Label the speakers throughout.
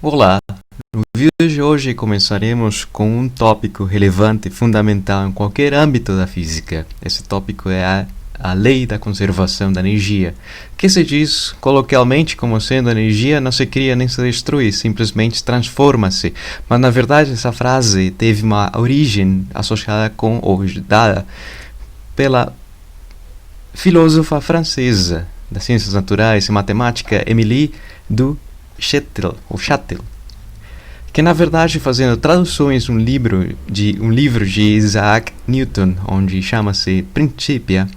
Speaker 1: Olá! No vídeo de hoje começaremos com um tópico relevante e fundamental em qualquer âmbito da física. Esse tópico é a lei da conservação da energia, que se diz coloquialmente como sendo a energia não se cria nem se destrui, simplesmente transforma-se. Mas na verdade essa frase teve uma origem associada com, ou dada pela filósofa francesa das ciências naturais e matemática Émilie du Châtel, que na verdade, fazendo traduções de um livro de Isaac Newton, onde chama-se Principia,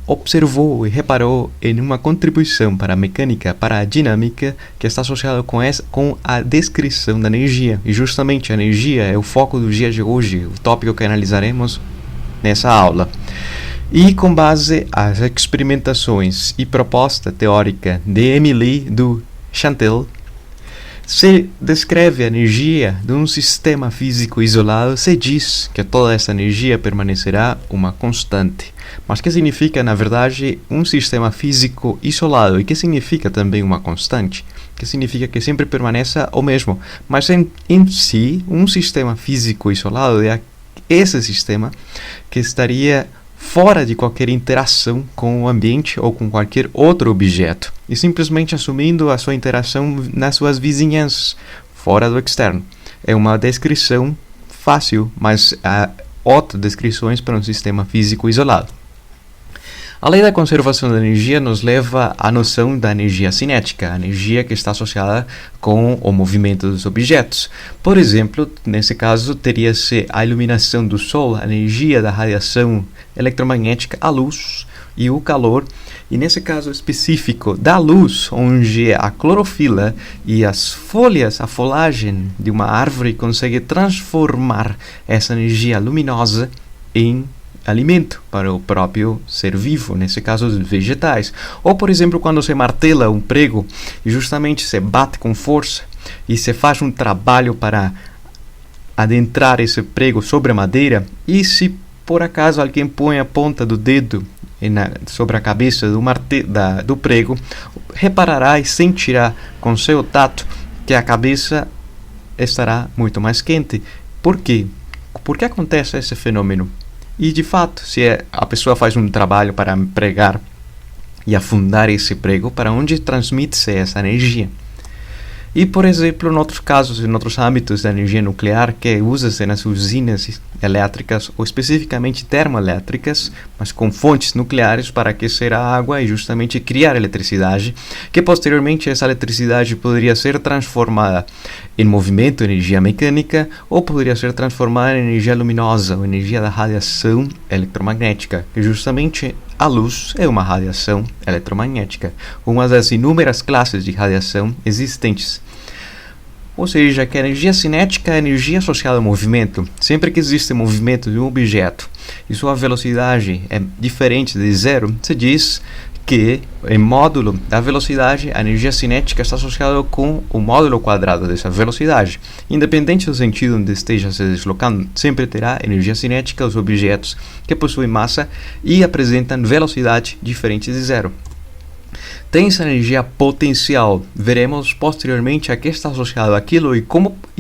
Speaker 1: observou e reparou em uma contribuição para a mecânica, para a dinâmica, que está associada com a descrição da energia. E justamente a energia é o foco do dia de hoje, o tópico que analisaremos nessa aula. E com base às experimentações e proposta teórica de Émilie du Châtel, se descreve a energia de um sistema físico isolado, se diz que toda essa energia permanecerá uma constante. Mas o que significa, na verdade, um sistema físico isolado? E que significa também uma constante? Que significa que sempre permaneça o mesmo. Mas em si, um sistema físico isolado é esse sistema que estaria fora de qualquer interação com o ambiente ou com qualquer outro objeto, e simplesmente assumindo a sua interação nas suas vizinhanças, fora do externo. É uma descrição fácil, mas há outras descrições para um sistema físico isolado. A lei da conservação da energia nos leva à noção da energia cinética, a energia que está associada com o movimento dos objetos. Por exemplo, nesse caso, teria-se a iluminação do Sol, a energia da radiação eletromagnética, a luz e o calor. E nesse caso específico da luz, onde a clorofila e as folhas, a folhagem de uma árvore consegue transformar essa energia luminosa em alimento para o próprio ser vivo, nesse caso os vegetais. Ou, por exemplo, quando se martela um prego e justamente se bate com força e se faz um trabalho para adentrar esse prego sobre a madeira, e se por acaso alguém põe a ponta do dedo sobre a cabeça do prego, reparará e sentirá com seu tato que a cabeça estará muito mais quente. Por quê? Por que acontece esse fenômeno? E de fato, se a pessoa faz um trabalho para pregar e afundar esse prego, para onde transmite-se essa energia? E, por exemplo, em outros casos, em outros âmbitos da energia nuclear, que usa-se nas usinas elétricas, ou especificamente termoelétricas, mas com fontes nucleares para aquecer a água e justamente criar eletricidade, que posteriormente essa eletricidade poderia ser transformada em movimento, energia mecânica, ou poderia ser transformada em energia luminosa, ou energia da radiação eletromagnética, que justamente a luz é uma radiação eletromagnética, uma das inúmeras classes de radiação existentes. Ou seja, que a energia cinética é a energia associada ao movimento. Sempre que existe movimento de um objeto e sua velocidade é diferente de zero, se diz que, em módulo da velocidade, a energia cinética está associada com o módulo quadrado dessa velocidade. Independente do sentido onde esteja se deslocando, sempre terá energia cinética os objetos que possuem massa e apresentam velocidade diferente de zero. Tem essa energia potencial. Veremos posteriormente a que está associado aquilo e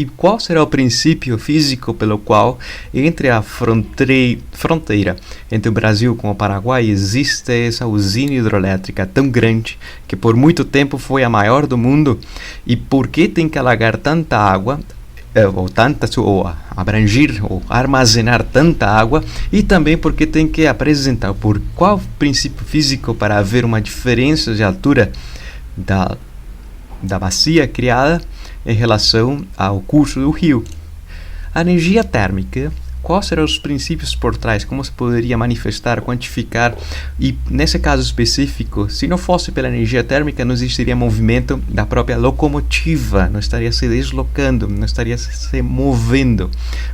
Speaker 1: qual será o princípio físico pelo qual, entre a fronteira entre o Brasil com o Paraguai, existe essa usina hidrelétrica tão grande que por muito tempo foi a maior do mundo, e por que tem que alagar tanta água, ou abranger ou armazenar tanta água, e também porque tem que apresentar por qual princípio físico para haver uma diferença de altura da bacia criada em relação ao curso do rio. A energia térmica, quais serão os princípios por trás, como se poderia manifestar, quantificar, e nesse caso específico, se não fosse pela energia térmica, não existiria movimento da própria locomotiva, não estaria se deslocando, não estaria se movendo.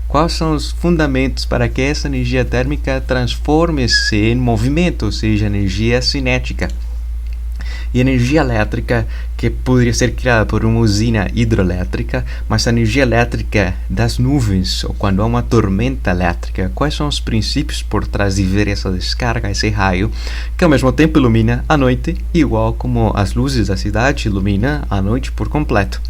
Speaker 1: Quais são os fundamentos para que essa energia térmica transforme-se em movimento, ou seja, energia cinética? E energia elétrica, que poderia ser criada por uma usina hidroelétrica, mas a energia elétrica das nuvens, ou quando há uma tormenta elétrica, quais são os princípios por trás de ver essa descarga, esse raio, que ao mesmo tempo ilumina a noite, igual como as luzes da cidade iluminam a noite por completo.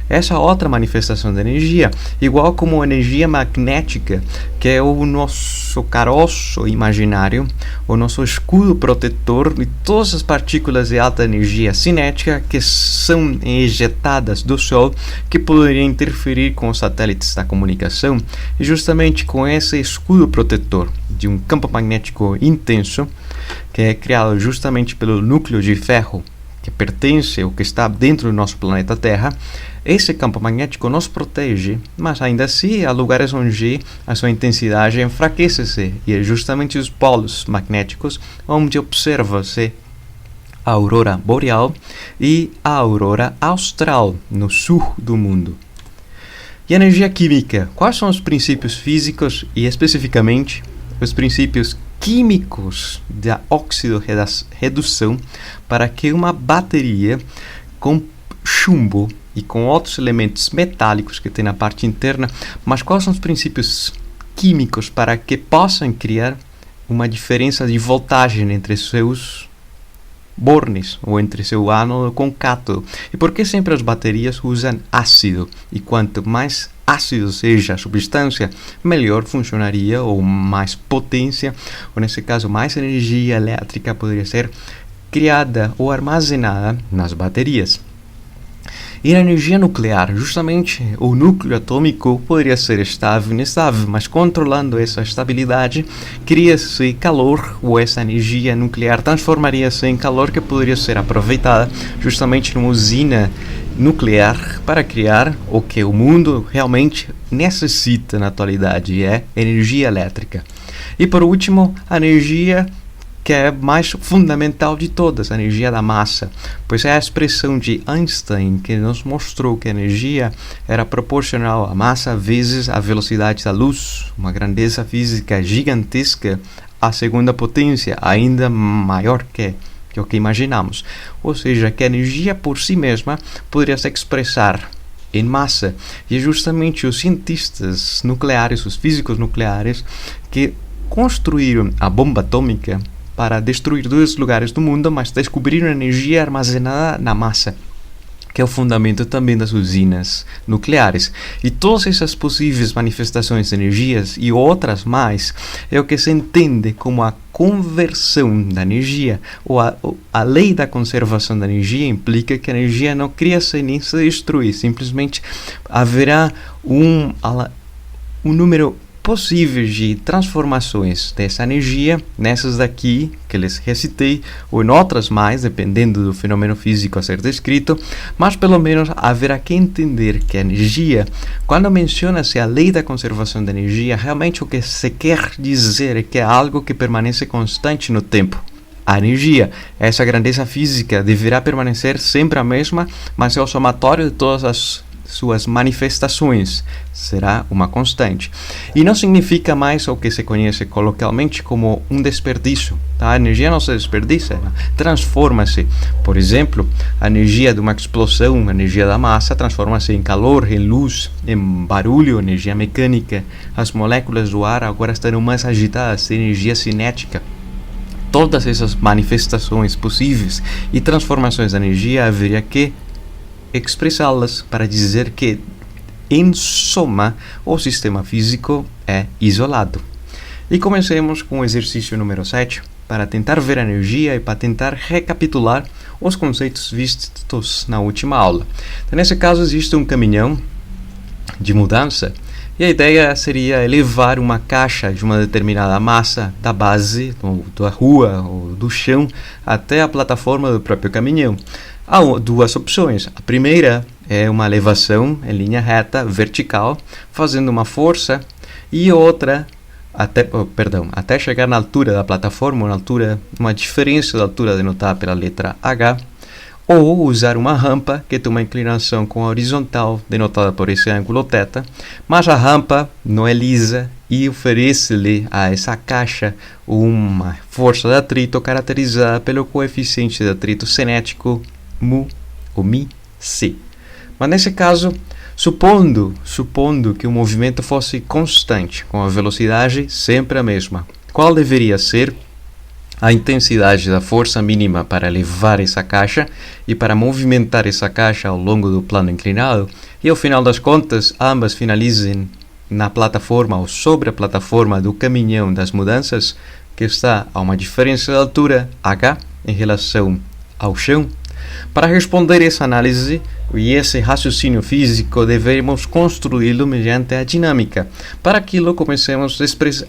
Speaker 1: Essa outra manifestação de energia, igual como a energia magnética, que é o nosso caroço imaginário, o nosso escudo protetor de todas as partículas de alta energia cinética que são ejetadas do Sol, que poderiam interferir com os satélites da comunicação, e justamente com esse escudo protetor de um campo magnético intenso, que é criado justamente pelo núcleo de ferro que pertence ou que está dentro do nosso planeta Terra, esse campo magnético nos protege, mas ainda assim há lugares onde a sua intensidade enfraquece-se, e é justamente os polos magnéticos onde observa-se a aurora boreal e a aurora austral no sul do mundo. E a energia química? Quais são os princípios físicos e especificamente os princípios químicos da oxidorredução para que uma bateria com chumbo e com outros elementos metálicos que tem na parte interna, mas quais são os princípios químicos para que possam criar uma diferença de voltagem entre seus bornes ou entre seu ânodo com cátodo? E por que sempre as baterias usam ácido? E quanto mais ácido seja a substância, melhor funcionaria, ou mais potência, ou nesse caso mais energia elétrica poderia ser criada ou armazenada nas baterias. E a energia nuclear, justamente o núcleo atômico poderia ser estável e inestável, mas controlando essa estabilidade, cria-se calor, ou essa energia nuclear transformaria-se em calor que poderia ser aproveitada justamente numa usina nuclear para criar o que o mundo realmente necessita na atualidade, é energia elétrica. E por último, a energia que é mais fundamental de todas, a energia da massa, pois é a expressão de Einstein que nos mostrou que a energia era proporcional à massa vezes a velocidade da luz, uma grandeza física gigantesca, a segunda potência ainda maior que o que imaginamos. Ou seja, que a energia por si mesma poderia se expressar em massa, e é justamente os cientistas nucleares, os físicos nucleares, que construíram a bomba atômica para destruir dois lugares do mundo, mas descobriram energia armazenada na massa, que é o fundamento também das usinas nucleares. E todas essas possíveis manifestações de energias e outras mais é o que se entende como a conversão da energia, ou a lei da conservação da energia implica que a energia não cria-se nem se destrói, simplesmente haverá um número possíveis de transformações dessa energia nessas daqui que lhes recitei, ou em outras mais, dependendo do fenômeno físico a ser descrito, mas pelo menos haverá que entender que a energia, quando menciona-se a lei da conservação da energia, realmente o que se quer dizer é que é algo que permanece constante no tempo. A energia, essa grandeza física, deverá permanecer sempre a mesma, mas é o somatório de todas as suas manifestações, será uma constante. E não significa mais o que se conhece coloquialmente como um desperdício. Tá? A energia não se desperdiça, transforma-se. Por exemplo, a energia de uma explosão, a energia da massa, transforma-se em calor, em luz, em barulho, energia mecânica. As moléculas do ar agora estão mais agitadas, energia cinética. Todas essas manifestações possíveis e transformações da energia haveria que expressá-las para dizer que, em soma, o sistema físico é isolado. E comecemos com o exercício número 7, para tentar ver a energia e para tentar recapitular os conceitos vistos na última aula. Então, nesse caso, existe um caminhão de mudança, e a ideia seria elevar uma caixa de uma determinada massa da base, da rua ou do chão, até a plataforma do próprio caminhão. Há duas opções. A primeira é uma elevação em linha reta, vertical, fazendo uma força, e outra até chegar na altura da plataforma, uma diferença da altura denotada pela letra H, ou usar uma rampa que tem uma inclinação com a horizontal denotada por esse ângulo θ, mas a rampa não é lisa e oferece-lhe a essa caixa uma força de atrito caracterizada pelo coeficiente de atrito cinético μ o Mi, Si. Mas nesse caso, supondo que o movimento fosse constante, com a velocidade sempre a mesma, qual deveria ser a intensidade da força mínima para levar essa caixa e para movimentar essa caixa ao longo do plano inclinado, e ao final das contas ambas finalizem na plataforma ou sobre a plataforma do caminhão das mudanças, que está a uma diferença de altura h em relação ao chão? Para responder essa análise e esse raciocínio físico, devemos construí-lo mediante a dinâmica. Para aquilo, comecemos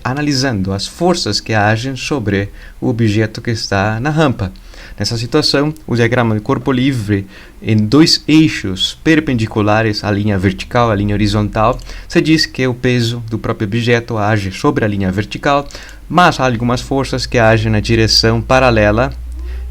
Speaker 1: analisando as forças que agem sobre o objeto que está na rampa. Nessa situação, o diagrama de corpo livre em dois eixos perpendiculares à linha vertical e à linha horizontal, se diz que o peso do próprio objeto age sobre a linha vertical, mas há algumas forças que agem na direção paralela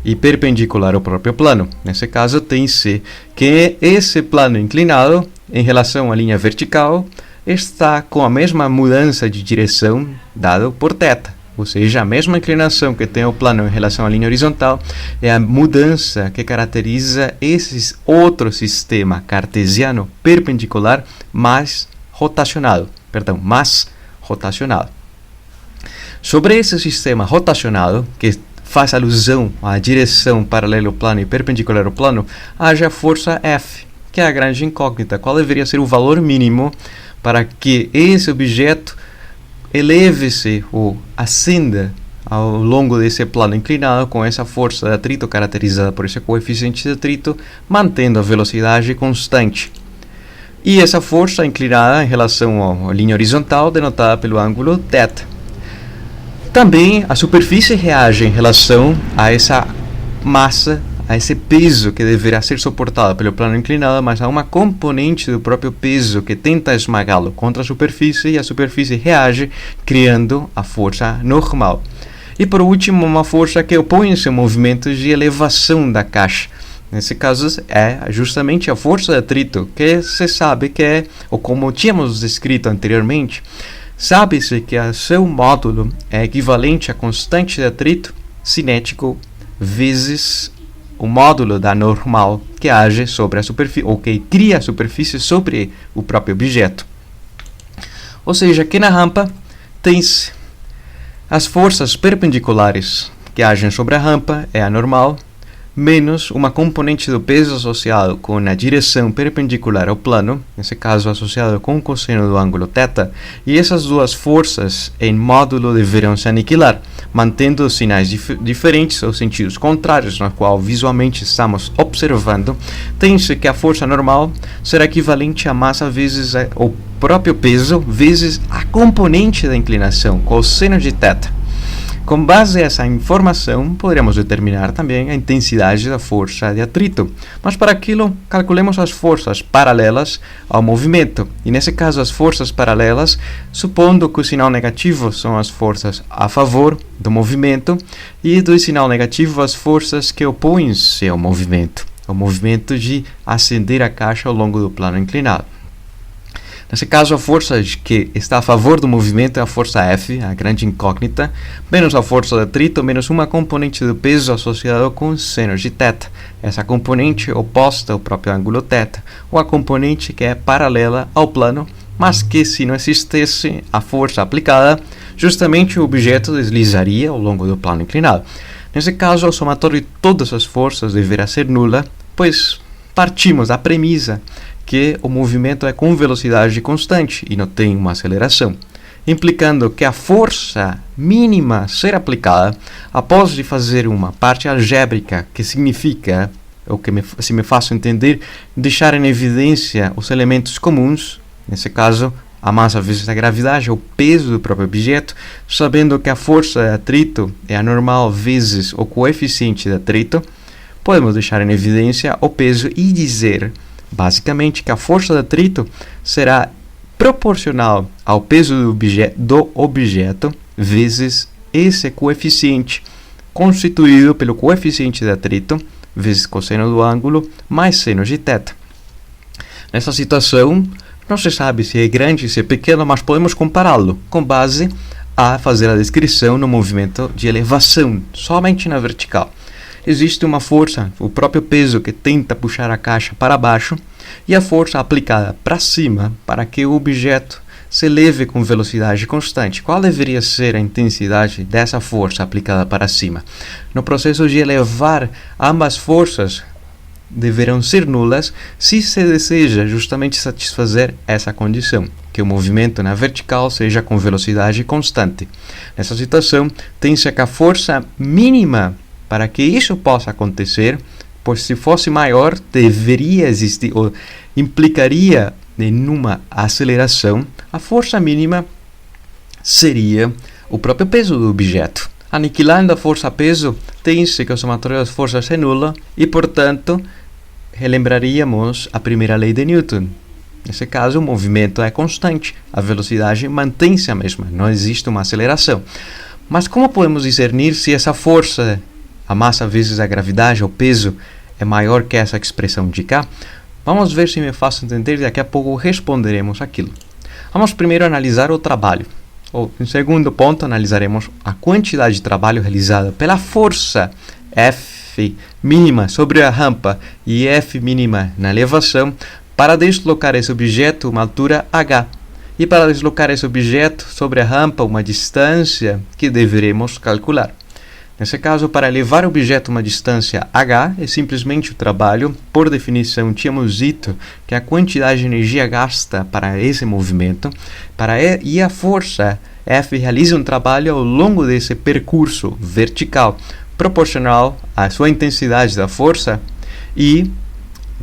Speaker 1: e perpendicular ao próprio plano. Nesse caso, tem-se que esse plano inclinado em relação à linha vertical está com a mesma mudança de direção dado por θ. Ou seja, a mesma inclinação que tem o plano em relação à linha horizontal é a mudança que caracteriza esse outro sistema cartesiano perpendicular mais rotacionado. Sobre esse sistema rotacionado, que faz alusão à direção paralela ao plano e perpendicular ao plano, haja a força F, que é a grande incógnita. Qual deveria ser o valor mínimo para que esse objeto eleve-se ou ascenda ao longo desse plano inclinado com essa força de atrito caracterizada por esse coeficiente de atrito, mantendo a velocidade constante. E essa força inclinada em relação à linha horizontal, denotada pelo ângulo θ. Também a superfície reage em relação a essa massa, a esse peso que deverá ser suportado pelo plano inclinado, mas há uma componente do próprio peso que tenta esmagá-lo contra a superfície, e a superfície reage criando a força normal. E por último, uma força que opõe-se ao movimento de elevação da caixa. Nesse caso é justamente a força de atrito, que se sabe que é, ou como tínhamos descrito anteriormente, sabe-se que o seu módulo é equivalente à constante de atrito cinético vezes o módulo da normal que age sobre a superfície, ou que cria a superfície sobre o próprio objeto. Ou seja, aqui na rampa tem-se as forças perpendiculares que agem sobre a rampa, é a normal, menos uma componente do peso associado com a direção perpendicular ao plano, nesse caso associado com o cosseno do ângulo θ, e essas duas forças em módulo deverão se aniquilar, mantendo os sinais diferentes ou sentidos contrários, no qual visualmente estamos observando. Tem-se que a força normal será equivalente à massa vezes o próprio peso vezes a componente da inclinação, cosseno de θ. Com base nessa informação, poderemos determinar também a intensidade da força de atrito. Mas para aquilo, calculemos as forças paralelas ao movimento. E nesse caso, as forças paralelas, supondo que o sinal negativo são as forças a favor do movimento, e do sinal negativo as forças que opõem-se ao movimento. O movimento de ascender a caixa ao longo do plano inclinado. Nesse caso, a força que está a favor do movimento é a força F, a grande incógnita, menos a força de atrito, menos uma componente do peso associada com seno de θ. Essa componente oposta ao próprio ângulo θ, ou a componente que é paralela ao plano, mas que, se não existisse a força aplicada, justamente o objeto deslizaria ao longo do plano inclinado. Nesse caso, o somatório de todas as forças deverá ser nula, pois partimos da premissa que o movimento é com velocidade constante e não tem uma aceleração, implicando que a força mínima a ser aplicada, após de fazer uma parte algébrica, que significa, ou que se me faço entender, deixar em evidência os elementos comuns, nesse caso a massa vezes a gravidade, o peso do próprio objeto, sabendo que a força de atrito é a normal vezes o coeficiente de atrito, podemos deixar em evidência o peso e dizer basicamente que a força de atrito será proporcional ao peso do objeto vezes esse coeficiente, constituído pelo coeficiente de atrito vezes cosseno do ângulo mais seno de θ. Nessa situação, não se sabe se é grande, se é pequeno, mas podemos compará-lo com base a fazer a descrição no movimento de elevação, somente na vertical. existe uma força, o próprio peso que tenta puxar a caixa para baixo, e a força aplicada para cima para que o objeto se eleve com velocidade constante. Qual deveria ser a intensidade dessa força aplicada para cima? No processo de elevar, ambas forças deverão ser nulas se se deseja justamente satisfazer essa condição, que o movimento na vertical seja com velocidade constante. Nessa situação, tem-se que a força mínima para que isso possa acontecer, pois se fosse maior, deveria existir, ou implicaria em uma aceleração, a força mínima seria o próprio peso do objeto. Aniquilando a força-peso, tem-se que a somatória das forças é nula e, portanto, relembraríamos a primeira lei de Newton. Nesse caso, o movimento é constante, a velocidade mantém-se a mesma, não existe uma aceleração. Mas como podemos discernir se essa força, a massa vezes a gravidade, o peso, é maior que essa expressão de cá? Vamos ver se me faço entender e daqui a pouco responderemos aquilo. Vamos primeiro analisar o trabalho. Em segundo ponto, analisaremos a quantidade de trabalho realizada pela força F mínima sobre a rampa e F mínima na elevação para deslocar esse objeto uma altura h. E para deslocar esse objeto sobre a rampa uma distância que deveremos calcular. Nesse caso, para levar o objeto uma distância h, é simplesmente o trabalho. Por definição, tínhamos dito que a quantidade de energia gasta para esse movimento e a força F realiza um trabalho ao longo desse percurso vertical, proporcional à sua intensidade da força e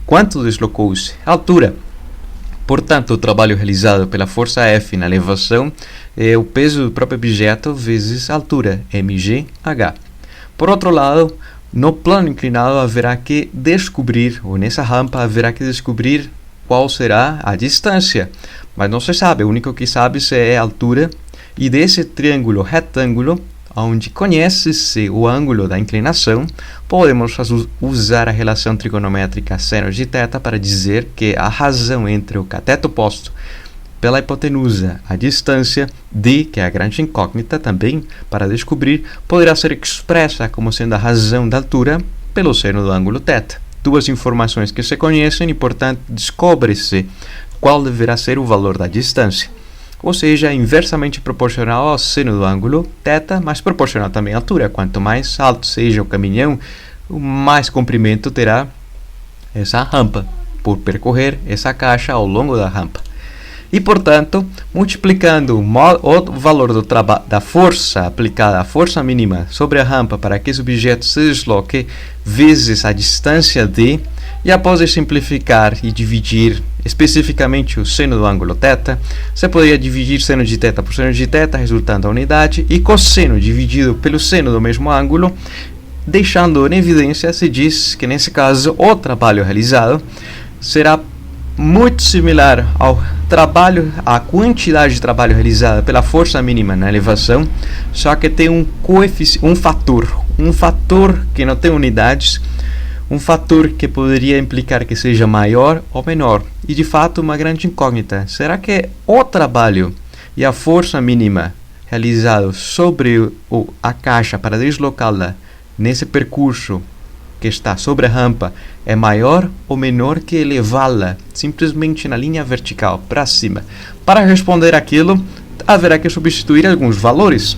Speaker 1: quanto deslocou-se, a altura. Portanto, o trabalho realizado pela força F na elevação é o peso do próprio objeto vezes a altura, mgh. Por outro lado, no plano inclinado haverá que descobrir, ou nessa rampa haverá que descobrir qual será a distância. Mas não se sabe, o único que sabe é a altura, e desse triângulo retângulo, onde conhece-se o ângulo da inclinação, podemos usar a relação trigonométrica seno de θ para dizer que a razão entre o cateto posto pela hipotenusa, a distância d, que é a grande incógnita também, para descobrir, poderá ser expressa como sendo a razão da altura pelo seno do ângulo θ. Duas informações que se conhecem e, portanto, descobre-se qual deverá ser o valor da distância. Ou seja, inversamente proporcional ao seno do ângulo θ, mas proporcional também à altura. Quanto mais alto seja o caminhão, mais comprimento terá essa rampa, por percorrer essa caixa ao longo da rampa. E, portanto, multiplicando o valor da força aplicada, a força mínima, sobre a rampa para que esse objeto se desloque, vezes a distância d, e após simplificar e dividir especificamente o seno do ângulo θ, você poderia dividir seno de θ por seno de θ, resultando a unidade, e cosseno dividido pelo seno do mesmo ângulo, deixando em evidência, se diz que nesse caso o trabalho realizado será muito similar ao trabalho, à quantidade de trabalho realizada pela força mínima na elevação, só que tem um fator que não tem unidades, um fator que poderia implicar que seja maior ou menor, e de fato uma grande incógnita. Será que o trabalho e a força mínima realizado sobre a caixa para deslocá-la nesse percurso que está sobre a rampa é maior ou menor que elevá-la simplesmente na linha vertical para cima? Para responder aquilo, haverá que substituir alguns valores.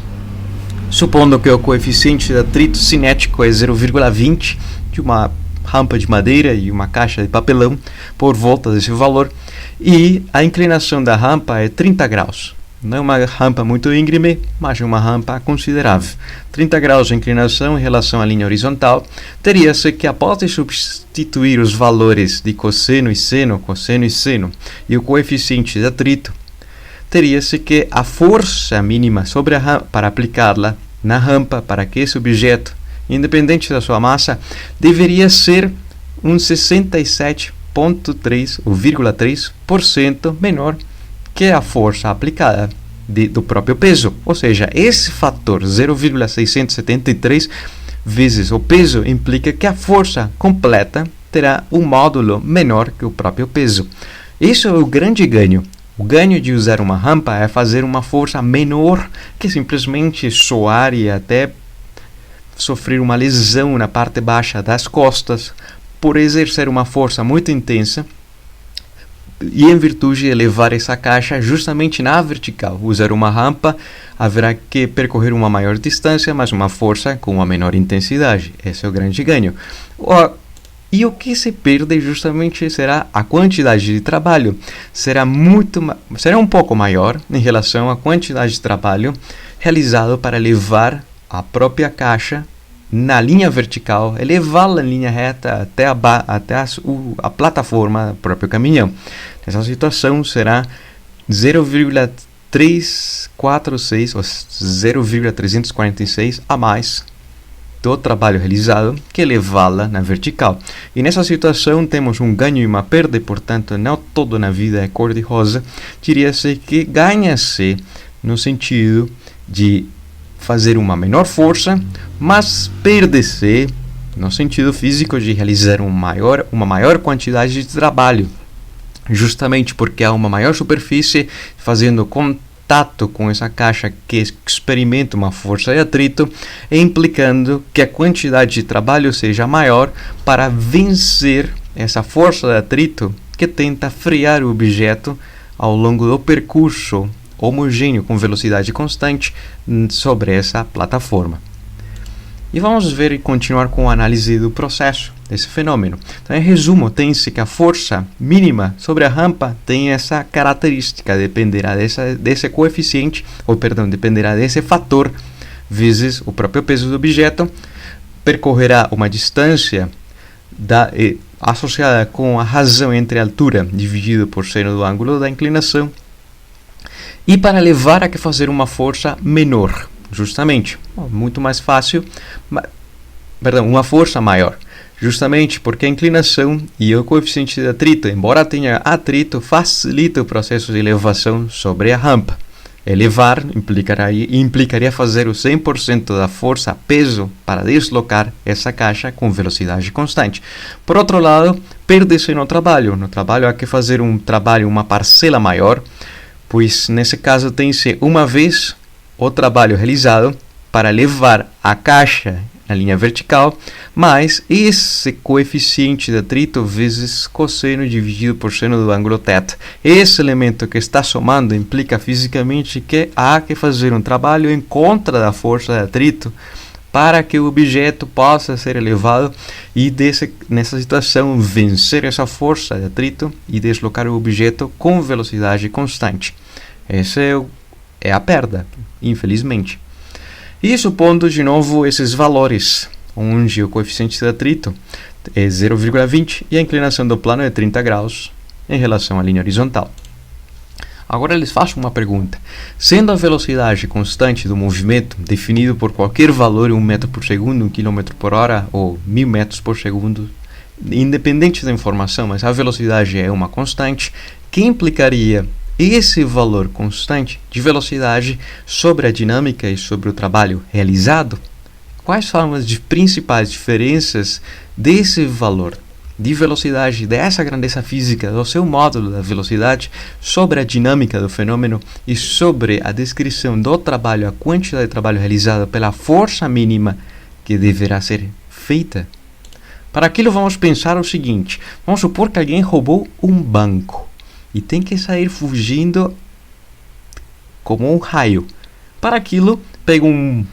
Speaker 1: Supondo que o coeficiente de atrito cinético é 0,20 de uma rampa de madeira e uma caixa de papelão por volta desse valor, e a inclinação da rampa é 30 graus. Não é uma rampa muito íngreme, mas uma rampa considerável. 30 graus de inclinação em relação à linha horizontal, teria-se que, após de substituir os valores de cosseno e seno, e o coeficiente de atrito, teria-se que a força mínima sobre a rampa, para aplicá-la na rampa para que esse objeto, independente da sua massa, deveria ser um 67,3% menor que a força aplicada do próprio peso. Ou seja, esse fator 0,673 vezes o peso implica que a força completa terá um módulo menor que o próprio peso. Isso é o grande ganho. O ganho de usar uma rampa é fazer uma força menor que simplesmente soar e até sofrer uma lesão na parte baixa das costas por exercer uma força muito intensa e em virtude de levar essa caixa justamente na vertical. Usar uma rampa, haverá que percorrer uma maior distância, mas uma força com uma menor intensidade. Esse é o grande ganho. E o que se perde justamente será a quantidade de trabalho. Será um pouco maior em relação à quantidade de trabalho realizado para levar a própria caixa na linha vertical, elevá-la em linha reta até a plataforma do próprio caminhão. Nessa situação será 0,346 ou 0,346 a mais do trabalho realizado que levá-la na vertical. E nessa situação temos um ganho e uma perda, e portanto não todo na vida é cor-de-rosa. Diria-se que ganha-se no sentido de fazer uma menor força, mas perde-se no sentido físico de realizar uma maior quantidade de trabalho, justamente porque há uma maior superfície fazendo contato com essa caixa que experimenta uma força de atrito, implicando que a quantidade de trabalho seja maior para vencer essa força de atrito que tenta frear o objeto ao longo do percurso homogêneo com velocidade constante sobre essa plataforma. E vamos ver e continuar com a análise do processo desse fenômeno. Então, em resumo, tem-se que a força mínima sobre a rampa tem essa característica, dependerá desse coeficiente, dependerá desse fator, vezes o próprio peso do objeto, percorrerá uma distância associada com a razão entre a altura dividido por seno do ângulo da inclinação, e para levar a que fazer uma força menor, justamente, muito mais fácil, uma força maior, justamente porque a inclinação e o coeficiente de atrito, embora tenha atrito, facilita o processo de elevação sobre a rampa. Elevar implicaria fazer o 100% da força peso para deslocar essa caixa com velocidade constante. Por outro lado, perde-se no trabalho. No trabalho há que fazer uma parcela maior, pois nesse caso tem-se uma vez o trabalho realizado para levar a caixa na linha vertical, mais esse coeficiente de atrito vezes cosseno dividido por seno do ângulo θ. Esse elemento que está somando implica fisicamente que há que fazer um trabalho em contra da força de atrito para que o objeto possa ser elevado e, nessa situação, vencer essa força de atrito e deslocar o objeto com velocidade constante. Essa é a perda, infelizmente. E supondo de novo esses valores, onde o coeficiente de atrito é 0,20 e a inclinação do plano é 30 graus em relação à linha horizontal. Agora lhes faço uma pergunta. Sendo a velocidade constante do movimento definido por qualquer valor, 1 metro por segundo, 1 km por hora ou 1000 metros por segundo, independente da informação, mas a velocidade é uma constante, que implicaria esse valor constante de velocidade sobre a dinâmica e sobre o trabalho realizado? Quais são as principais diferenças desse valor de velocidade, dessa grandeza física, do seu módulo da velocidade, sobre a dinâmica do fenômeno e sobre a descrição do trabalho, a quantidade de trabalho realizado pela força mínima que deverá ser feita? Para aquilo vamos pensar o seguinte: vamos supor que alguém roubou um banco e tem que sair fugindo como um raio. Para aquilo, pega um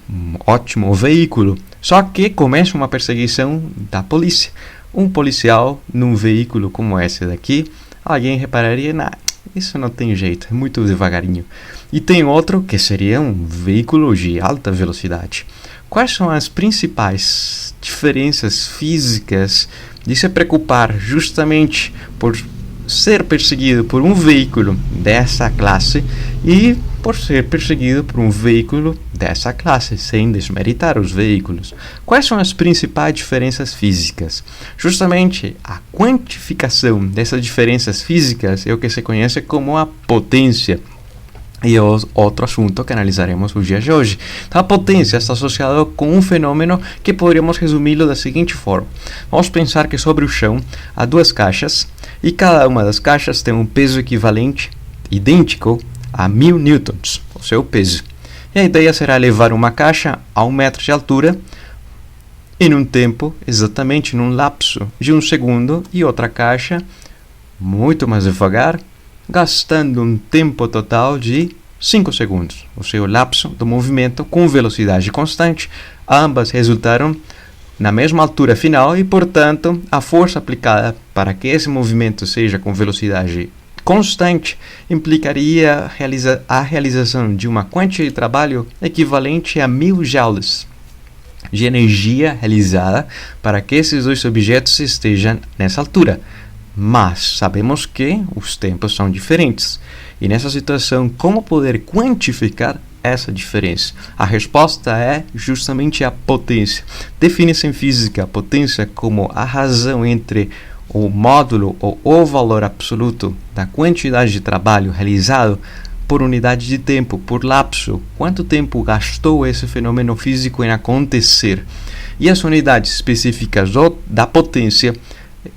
Speaker 1: ótimo veículo, só que começa uma perseguição da polícia. Um policial num veículo como esse daqui, alguém repararia, isso não tem jeito, é muito devagarinho. E tem outro que seria um veículo de alta velocidade. Quais são as principais diferenças físicas de se preocupar justamente por ser perseguido por um veículo dessa classe e por ser perseguido por um veículo dessa classe, sem desmeritar os veículos? Quais são as principais diferenças físicas? Justamente a quantificação dessas diferenças físicas é o que se conhece como a potência. E é outro assunto que analisaremos o dia de hoje. Então, a potência está associada com um fenômeno que poderíamos resumi-lo da seguinte forma. Vamos pensar que sobre o chão há duas caixas e cada uma das caixas tem um peso equivalente, idêntico a 1000 newtons, o seu peso. E a ideia será levar uma caixa a 1 metro de altura em um tempo, exatamente num lapso de 1 segundo, e outra caixa muito mais devagar, gastando um tempo total de 5 segundos. O seu lapso do movimento com velocidade constante, ambas resultaram na mesma altura final e, portanto, a força aplicada para que esse movimento seja com velocidade constante implicaria a realização de uma quantia de trabalho equivalente a 1000 joules de energia realizada para que esses dois objetos estejam nessa altura. Mas sabemos que os tempos são diferentes. E nessa situação, como poder quantificar essa diferença? A resposta é justamente a potência. Define-se em física a potência como a razão entre o módulo ou o valor absoluto da quantidade de trabalho realizado por unidade de tempo, por lapso. Quanto tempo gastou esse fenômeno físico em acontecer? E as unidades específicas da potência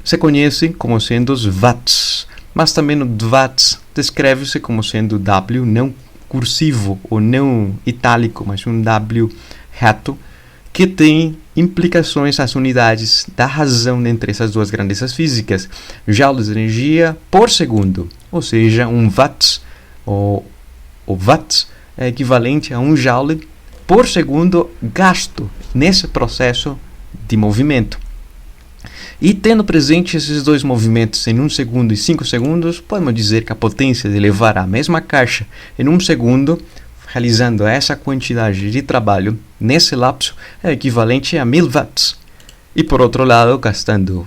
Speaker 1: se conhecem como sendo os watts, mas também o watts descreve-se como sendo W não cursivo ou não itálico, mas um W reto, que tem implicações às unidades da razão entre essas duas grandezas físicas, joules de energia por segundo, ou seja, um watt, o watt é equivalente a um joule por segundo gasto nesse processo de movimento. E tendo presente esses dois movimentos em 1 segundo e 5 segundos, podemos dizer que a potência de levar a mesma caixa em 1 segundo, realizando essa quantidade de trabalho nesse lapso, é equivalente a 1000 watts. E por outro lado, gastando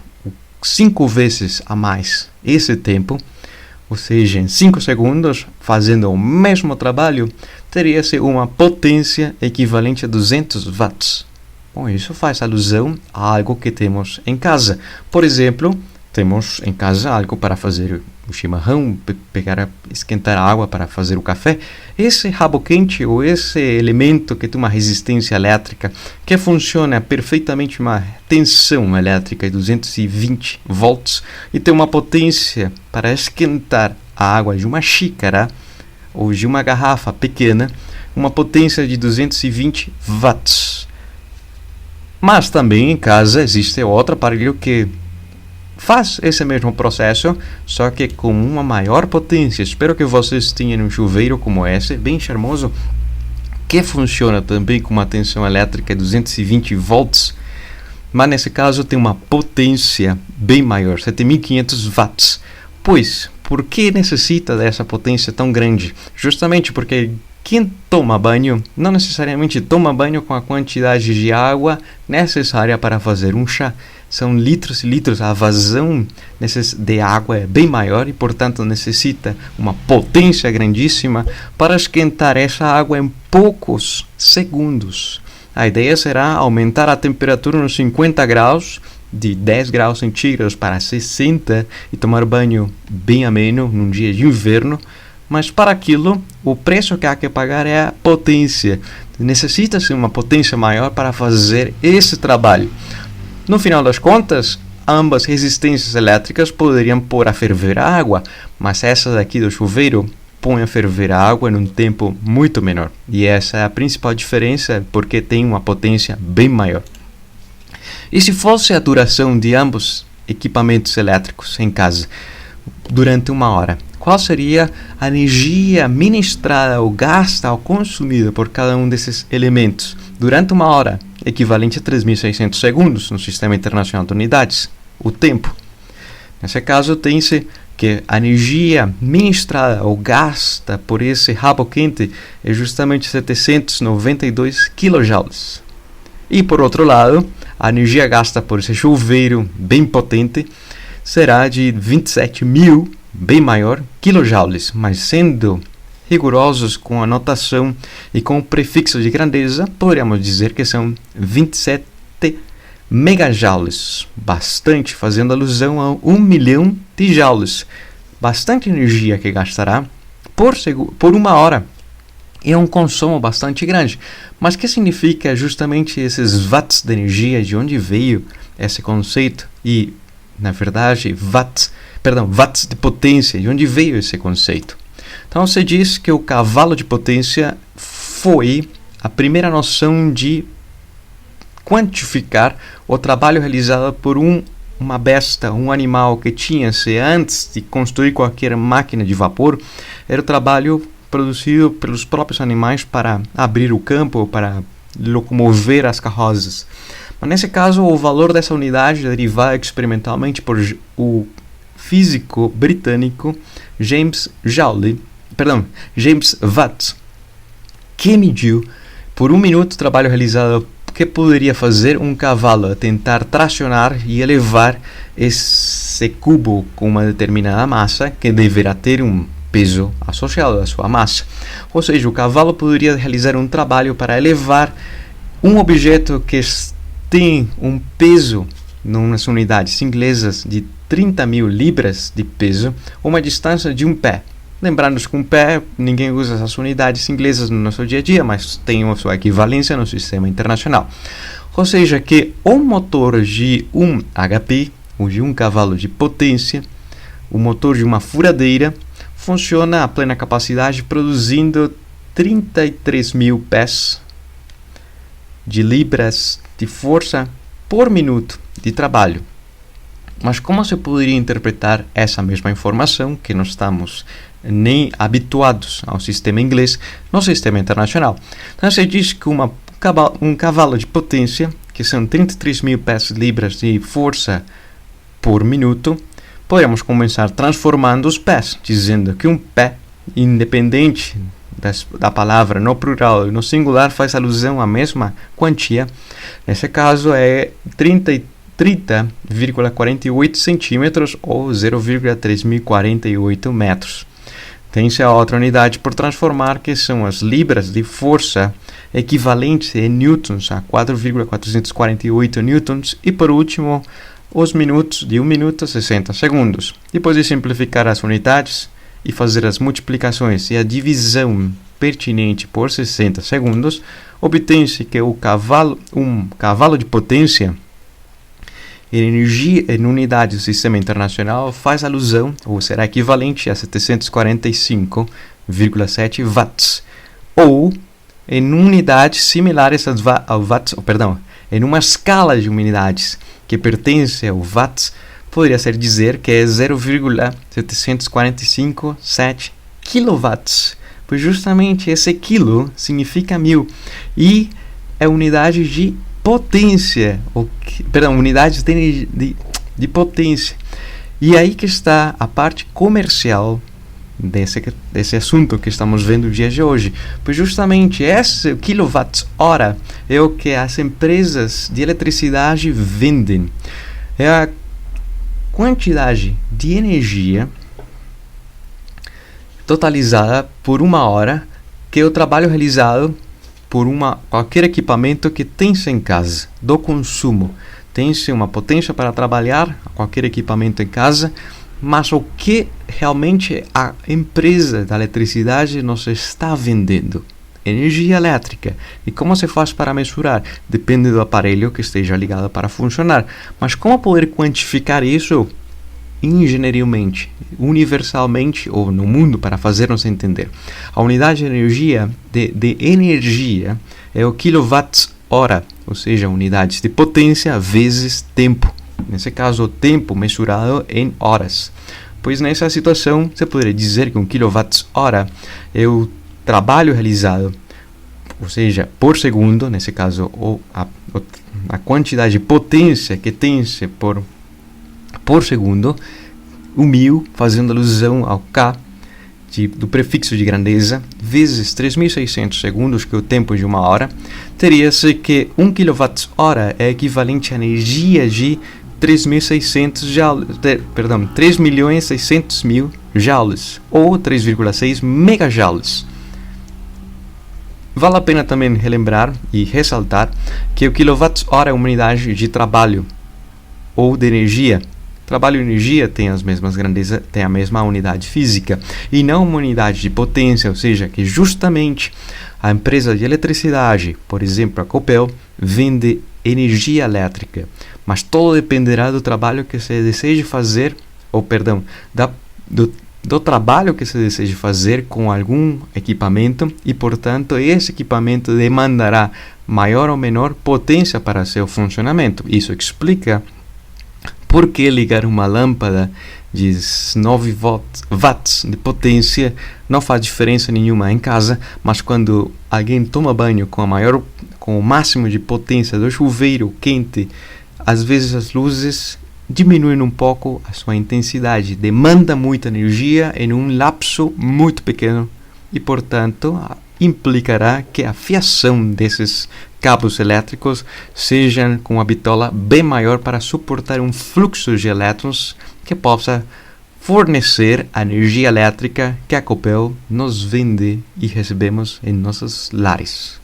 Speaker 1: 5 vezes a mais esse tempo, ou seja, em 5 segundos, fazendo o mesmo trabalho, teria-se uma potência equivalente a 200 watts. Bom, isso faz alusão a algo que temos em casa. Por exemplo, temos em casa algo para fazer o chimarrão, esquentar a água para fazer o café. Esse rabo quente ou esse elemento que tem uma resistência elétrica que funciona perfeitamente, uma tensão elétrica de 220 volts e tem uma potência para esquentar a água de uma xícara ou de uma garrafa pequena, uma potência de 220 watts. Mas também em casa existe outro aparelho que faz esse mesmo processo, só que com uma maior potência. Espero que vocês tenham um chuveiro como esse, bem charmoso, que funciona também com uma tensão elétrica de 220 volts, mas nesse caso tem uma potência bem maior, 7500 watts. Pois, por que necessita dessa potência tão grande? Justamente porque quem toma banho não necessariamente toma banho com a quantidade de água necessária para fazer um chá. São litros e litros, a vazão de água é bem maior e, portanto, necessita uma potência grandíssima para esquentar essa água em poucos segundos. A ideia será aumentar a temperatura nos 50 graus, de 10 graus centígrados para 60, e tomar banho bem ameno num dia de inverno. Mas para aquilo, o preço que há que pagar é a potência. Necessita-se uma potência maior para fazer esse trabalho. No final das contas, ambas resistências elétricas poderiam pôr a ferver a água, mas essa daqui do chuveiro põe a ferver a água em um tempo muito menor. E essa é a principal diferença, porque tem uma potência bem maior. E se fosse a duração de ambos equipamentos elétricos em casa durante 1 hora? Qual seria a energia ministrada ou gasta ou consumida por cada um desses elementos durante 1 hora, equivalente a 3.600 segundos no Sistema Internacional de Unidades, o tempo? Nesse caso, tem-se que a energia ministrada ou gasta por esse rabo quente é justamente 792 kJ. E por outro lado, a energia gasta por esse chuveiro bem potente será de 27.000, bem maior, kilojoules, mas sendo rigorosos com a notação e com o prefixo de grandeza, poderíamos dizer que são 27 megajoules, bastante, fazendo alusão a 1 milhão de joules, bastante energia que gastará por 1 hora. É um consumo bastante grande. Mas o que significa justamente esses watts de energia? De onde veio esse conceito? E, na verdade, watts de potência. De onde veio esse conceito? Então, você diz que o cavalo de potência foi a primeira noção de quantificar o trabalho realizado por uma besta, um animal que tinha-se antes de construir qualquer máquina de vapor, era o trabalho produzido pelos próprios animais para abrir o campo, para locomover as carroças. Mas nesse caso, o valor dessa unidade é derivado experimentalmente por o físico britânico James Watt, que mediu por 1 minuto o trabalho realizado que poderia fazer um cavalo a tentar tracionar e elevar esse cubo com uma determinada massa, que deverá ter um peso associado à sua massa. Ou seja, o cavalo poderia realizar um trabalho para elevar um objeto que tem um peso, nas unidades inglesas, de 30.000 libras de peso, uma distância de um pé. Lembrando que um pé, ninguém usa essas unidades inglesas no nosso dia a dia, mas tem a sua equivalência no sistema internacional. Ou seja, que um motor de 1 HP, ou de 1 cavalo de potência, o motor de uma furadeira, funciona a plena capacidade produzindo 33.000 pés de libras de força por minuto de trabalho. Mas como se poderia interpretar essa mesma informação, que não estamos nem habituados ao sistema inglês, no sistema internacional? Então se diz que um cavalo de potência, que são 33.000 pés libras de força por minuto, podemos começar transformando os pés, dizendo que um pé, independente da palavra no plural e no singular, faz alusão à mesma quantia. Nesse caso é 30,48 centímetros ou 0,3048 metros. Tem-se a outra unidade por transformar, que são as libras de força, equivalentes em newtons a 4,448 newtons, e por último os minutos, de 1 minuto a 60 segundos. Depois de simplificar as unidades e fazer as multiplicações e a divisão pertinente por 60 segundos, obtém-se que um cavalo de potência em energia em unidades do sistema internacional faz alusão, ou será equivalente a 745,7 watts, ou em unidades similares ao watts, em uma escala de unidades que pertence ao watts, poderia ser dizer que é 0,7457 kilowatts, pois justamente esse quilo significa 1000 e é unidade de potência, unidades de potência. E aí que está a parte comercial desse assunto que estamos vendo no dia de hoje, pois justamente esse quilowatt-hora é o que as empresas de eletricidade vendem. É a quantidade de energia totalizada por 1 hora, que é o trabalho realizado por qualquer equipamento que tem-se em casa, do consumo. Tem-se uma potência para trabalhar, qualquer equipamento em casa, mas o que realmente a empresa da eletricidade nos está vendendo? Energia elétrica. E como se faz para mensurar? Depende do aparelho que esteja ligado para funcionar. Mas como poder quantificar isso engenharialmente, universalmente, ou no mundo, para fazer-nos entender? A unidade de energia é o quilowatt-hora, ou seja, unidades de potência vezes tempo. Nesse caso, o tempo mensurado em horas. Pois nessa situação, você poderia dizer que um quilowatt-hora é o trabalho realizado, ou seja, por segundo, nesse caso, a quantidade de potência que tem-se por segundo, o 1000, fazendo alusão ao K do prefixo de grandeza, vezes 3.600 segundos, que é o tempo de 1 hora, teria-se que 1 kWh é equivalente à energia de 3.600.000 joules, ou 3,6 megajoules. Vale a pena também relembrar e ressaltar que o quilowatt-hora é uma unidade de trabalho ou de energia. Trabalho e energia têm as mesmas grandezas, têm a mesma unidade física e não uma unidade de potência, ou seja, que justamente a empresa de eletricidade, por exemplo, a Copel, vende energia elétrica, mas todo dependerá do trabalho que se deseje fazer, do trabalho que se deseje fazer com algum equipamento e, portanto, esse equipamento demandará maior ou menor potência para seu funcionamento. Isso explica por que ligar uma lâmpada de 9 watts de potência não faz diferença nenhuma em casa, mas quando alguém toma banho com o máximo de potência do chuveiro quente, às vezes as luzes diminuem um pouco a sua intensidade, demanda muita energia em um lapso muito pequeno e, portanto, implicará que a fiação desses cabos elétricos seja com uma bitola bem maior para suportar um fluxo de elétrons que possa fornecer a energia elétrica que a Copel nos vende e recebemos em nossos lares.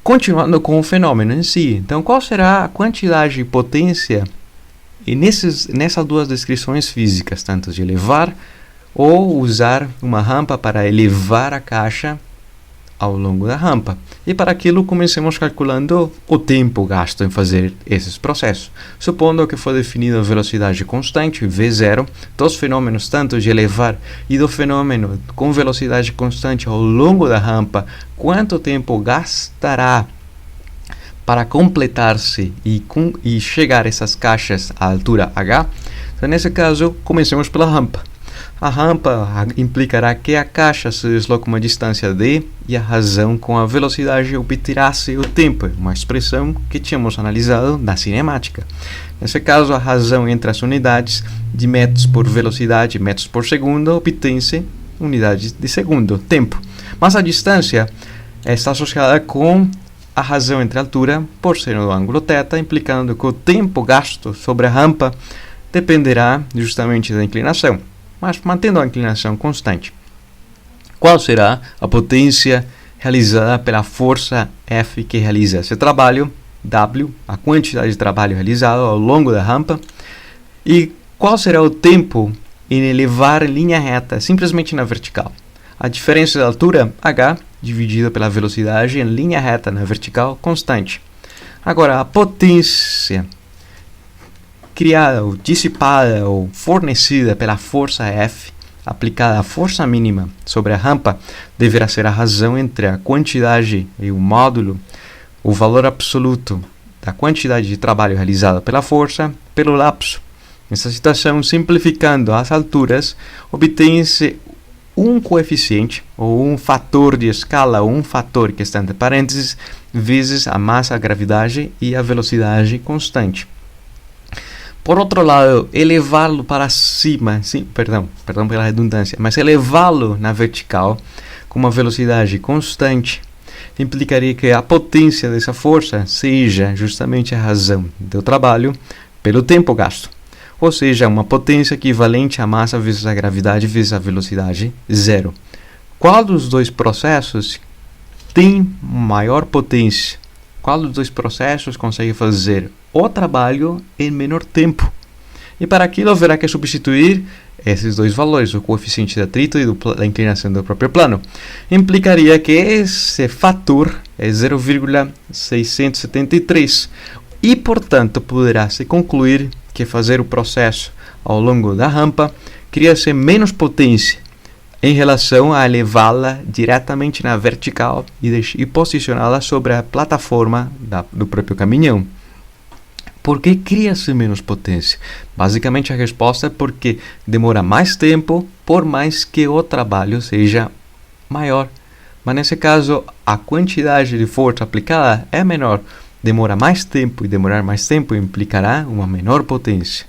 Speaker 1: Continuando com o fenômeno em si, então qual será a quantidade de potência e nessas duas descrições físicas, tanto de elevar ou usar uma rampa para elevar a caixa ao longo da rampa. E para aquilo comecemos calculando o tempo gasto em fazer esses processos. Supondo que foi definida a velocidade constante, V0, dos fenômenos tanto de elevar e do fenômeno com velocidade constante ao longo da rampa, quanto tempo gastará para completar-se e chegar essas caixas à altura H? Então, nesse caso, comecemos pela rampa. A rampa implicará que a caixa se desloca uma distância d e a razão com a velocidade obterá-se o tempo, uma expressão que tínhamos analisado na cinemática. Nesse caso, a razão entre as unidades de metros por velocidade e metros por segundo obtém-se unidades de segundo, tempo. Mas a distância está associada com a razão entre a altura por ser no ângulo θ, implicando que o tempo gasto sobre a rampa dependerá justamente da inclinação, mas mantendo a inclinação constante. Qual será a potência realizada pela força F que realiza esse trabalho? W, a quantidade de trabalho realizado ao longo da rampa. E qual será o tempo em elevar em linha reta, simplesmente na vertical? A diferença da altura, H, dividida pela velocidade em linha reta na vertical, constante. Agora, a potência criada ou dissipada ou fornecida pela força F, aplicada à força mínima sobre a rampa, deverá ser a razão entre a quantidade e o módulo, o valor absoluto da quantidade de trabalho realizada pela força, pelo lapso. Nessa situação, simplificando as alturas, obtém-se um coeficiente, ou um fator de escala, ou um fator que está entre parênteses, vezes a massa, a gravidade e a velocidade constante. Por outro lado, elevá-lo para cima, perdão pela redundância, mas elevá-lo na vertical com uma velocidade constante implicaria que a potência dessa força seja justamente a razão do trabalho pelo tempo gasto, ou seja, uma potência equivalente à massa vezes a gravidade vezes a velocidade zero. Qual dos dois processos tem maior potência? Qual dos dois processos consegue fazer o trabalho em menor tempo? E para aquilo haverá que substituir esses dois valores, o coeficiente de atrito e da inclinação do próprio plano. Implicaria que esse fator é 0,673 e, portanto, poderá-se concluir que fazer o processo ao longo da rampa cria-se menos potência em relação a elevá-la diretamente na vertical e posicioná-la sobre a plataforma do próprio caminhão. Por que cria-se menos potência? Basicamente a resposta é porque demora mais tempo, por mais que o trabalho seja maior. Mas nesse caso, a quantidade de força aplicada é menor. Demora mais tempo e demorar mais tempo implicará uma menor potência.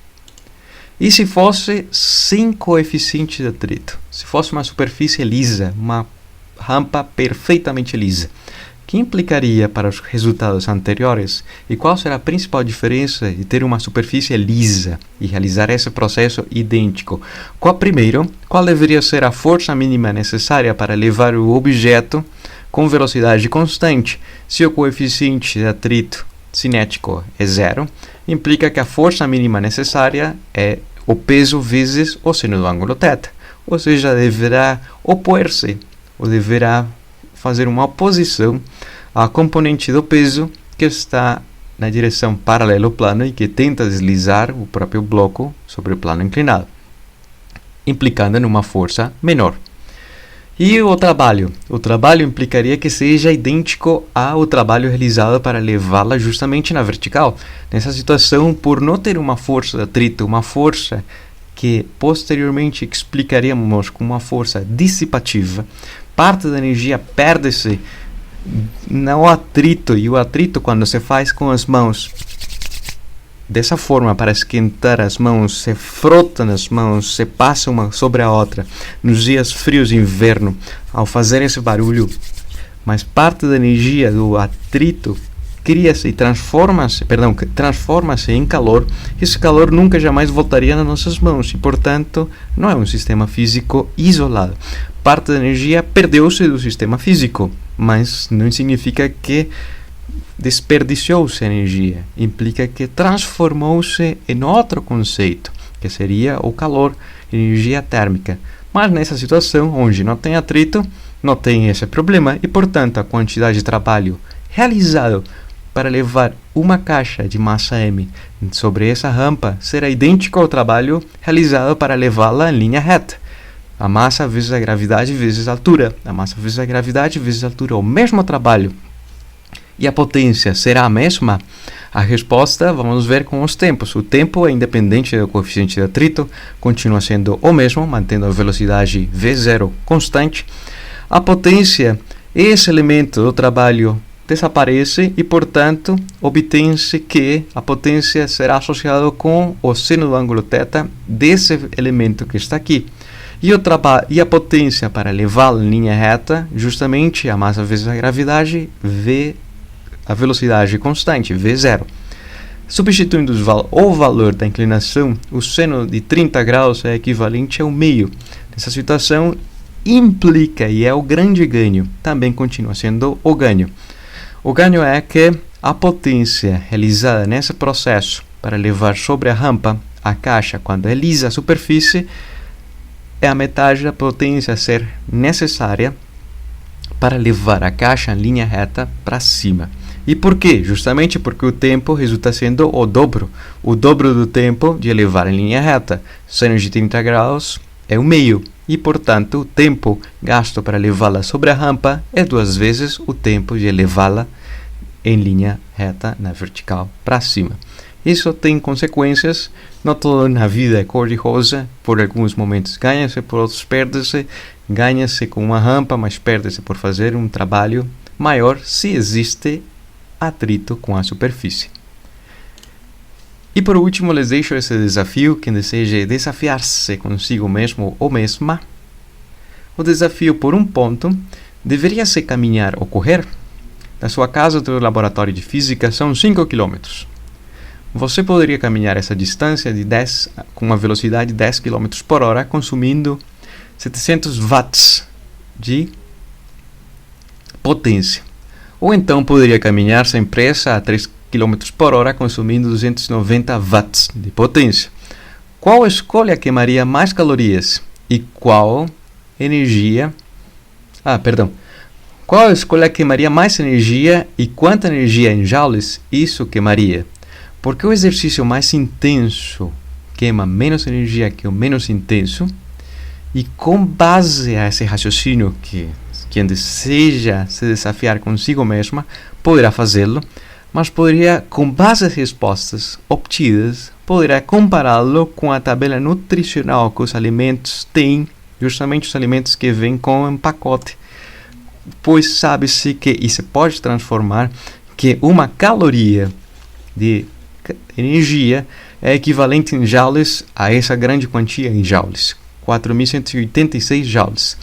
Speaker 1: E se fosse sem coeficiente de atrito? Se fosse uma superfície lisa, uma rampa perfeitamente lisa, que implicaria para os resultados anteriores? E qual será a principal diferença de ter uma superfície lisa e realizar esse processo idêntico? Primeiro, qual deveria ser a força mínima necessária para levar o objeto com velocidade constante? Se o coeficiente de atrito cinético é zero, implica que a força mínima necessária é o peso vezes o seno do ângulo θ, ou seja, deverá opor-se, ou deverá fazer uma oposição à componente do peso que está na direção paralela ao plano e que tenta deslizar o próprio bloco sobre o plano inclinado, implicando numa força menor. E o trabalho? O trabalho implicaria que seja idêntico ao trabalho realizado para levá-la justamente na vertical. Nessa situação, por não ter uma força de atrito, uma força que posteriormente explicaríamos como uma força dissipativa, parte da energia perde-se no atrito, e o atrito, quando se faz com as mãos dessa forma, para esquentar as mãos, se frota nas mãos, se passa uma sobre a outra nos dias frios de inverno, ao fazer esse barulho, mas parte da energia do atrito cria-se e transforma-se em calor. Esse calor nunca jamais voltaria nas nossas mãos e, portanto, não é um sistema físico isolado. Parte da energia perdeu-se do sistema físico, mas não significa que desperdiciou-se a energia, implica que transformou-se em outro conceito, que seria o calor, energia térmica. Mas nessa situação, onde não tem atrito, não tem esse problema e, portanto, a quantidade de trabalho realizado para levar uma caixa de massa M sobre essa rampa será idêntico ao trabalho realizado para levá-la em linha reta. A massa vezes a gravidade vezes a altura. A massa vezes a gravidade vezes a altura. O mesmo trabalho. E a potência será a mesma? A resposta vamos ver com os tempos. O tempo é independente do coeficiente de atrito, continua sendo o mesmo, mantendo a velocidade V0 constante. A potência, esse elemento do trabalho desaparece e, portanto, obtém-se que a potência será associada com o seno do ângulo θ desse elemento que está aqui. E a potência para levá-lo em linha reta, justamente a massa vezes a gravidade, a velocidade constante, V0. Substituindo o valor da inclinação, o seno de 30 graus é equivalente ao meio. Nessa situação, implica, e é o grande ganho, também continua sendo o ganho. O ganho é que a potência realizada nesse processo para levar sobre a rampa a caixa quando é lisa a superfície é a metade da potência a ser necessária para levar a caixa em linha reta para cima. E por quê? Justamente porque o tempo resulta sendo o dobro do tempo de levar em linha reta. Seno de 30 graus é o meio, e portanto o tempo gasto para levá-la sobre a rampa é 2 vezes o tempo de levá-la em linha reta na vertical para cima. Isso tem consequências, não tudo na vida é cor-de-rosa, por alguns momentos ganha-se, por outros perde-se, ganha-se com uma rampa, mas perde-se por fazer um trabalho maior se existe atrito com a superfície. E por último, les deixo esse desafio. Quem deseja desafiar-se consigo mesmo ou mesma, o desafio por um ponto deveria ser caminhar ou correr. Da sua casa até o laboratório de física são 5 km. Você poderia caminhar essa distância com uma velocidade de 10 km por hora, consumindo 700 watts de potência. Ou então poderia caminhar sem pressa a 3 km por hora, consumindo 290 watts de potência. Qual escolha queimaria mais calorias? E qual escolha queimaria mais energia e quanta energia em joules isso queimaria? Porque o exercício mais intenso queima menos energia que o menos intenso, e com base a esse raciocínio que quem deseja se desafiar consigo mesma poderá fazê-lo, mas poderia, com base às respostas obtidas, poderá compará-lo com a tabela nutricional que os alimentos têm, justamente os alimentos que vêm com um pacote, pois sabe-se que, e se pode transformar, que uma caloria de energia é equivalente em joules a essa grande quantia em joules, 4.186 joules.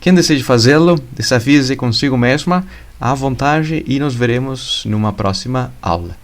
Speaker 1: Quem deseja fazê-lo, desafie-se consigo mesma, à vontade, e nos veremos numa próxima aula.